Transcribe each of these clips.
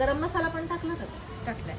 गरम मसाला पण टाकला का? टाकलाय.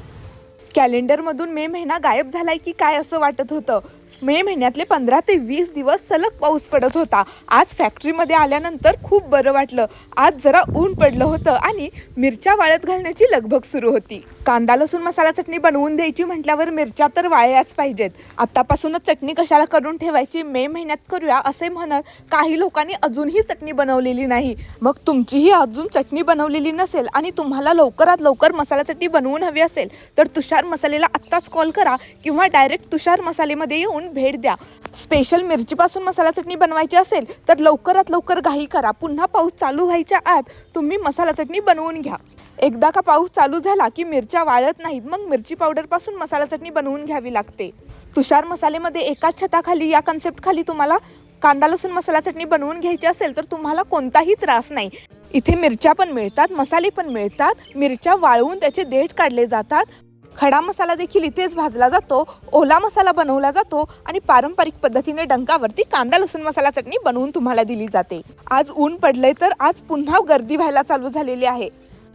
कॅलेंडरमधून मे महिना गायब झालाय की काय असं वाटत होतं. मे महिन्यातले 15 ते 20 दिवस सलग पाऊस पडत होता. आज फॅक्टरीमध्ये आल्यानंतर खूप बरं वाटलं. आज जरा ऊन पडलं होतं आणि मिरच्या वाळत घालण्याची लगबग सुरू होती. कांदा लसूण मसाला चटणी बनवून द्यायची म्हटल्यावर मिरच्या तर वाळल्याच पाहिजेत. आतापासूनच चटणी कशाला करून ठेवायची, मे महिन्यात करूया असे म्हणत काही लोकांनी अजूनही चटणी बनवलेली नाही. मग तुमचीही अजून चटणी बनवलेली नसेल आणि तुम्हाला लवकरात लवकर मसाला चटणी बनवून हवी असेल तर तुषार मसालेला आत्ताच कॉल करा किंवा डायरेक्ट तुषार मसालेमध्ये येऊन भेट द्या. स्पेशल मिरचीपासून मसाला चटणी बनवायची असेल तर लवकरात लवकर घाई करा. पुन्हा पाऊस चालू व्हायच्या आत तुम्ही मसाला चटणी बनवून घ्या. एकदा का पाऊस चालू झाला की मिरच्या वाळत नाहीत, मग मिरची पावडर पासून मसाला चटणी बनवून घ्यावी लागते. तुषार मसालेमध्ये एकाच छताखाली या कन्सेप्ट खाली तुम्हाला कांदा लसूण मसाला चटणी बनवून घ्यायची असेल तर तुम्हाला कोणताही त्रास नाही. इथे मिरच्या पण मिळतात, मसाले पण मिळतात. मिरच्या वाळवून त्याचे देठ काढले जातात. खडा मसाला देखील इथेच भाजला जातो, ओला मसाला बनवला जातो आणि पारंपरिक पद्धतीने डंकावरती कांदा लसूण मसाला चटणी बनवून तुम्हाला दिली जाते. आज ऊन पडलंय तर आज पुन्हा गर्दी व्हायला चालू झालेली आहे.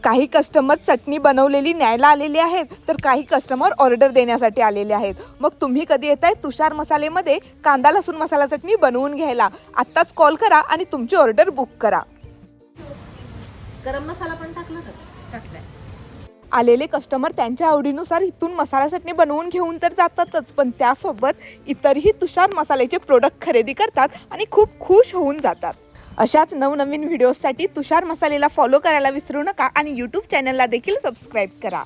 काही कस्टमर चटणी बनवलेली न्यायला आलेले आहेत तर काही कस्टमर ऑर्डर देण्यासाठी आलेले आहेत. मग तुम्ही कधी येताय तुषार मसालेमध्ये कांदा लसूण मसाला चटणी बनवून घ्यायला? आत्ताच कॉल करा आणि तुमची ऑर्डर बुक करा. गरम मसाला पण टाकला का? टाकलाय. आलेले कस्टमर त्यांच्या आवडीनुसार इथून मसाला चटणी बनवून घेऊन तर जातातच, पण त्यासोबत इतरही तुषार मसाल्याचे प्रोडक्ट खरेदी करतात आणि खूप खुश होऊन जातात. अशाच नवनवीन व्हिडिओजसाठी तुषार मसालेला फॉलो करायला विसरू नका आणि यूट्यूब चॅनलला देखील सबस्क्राईब करा.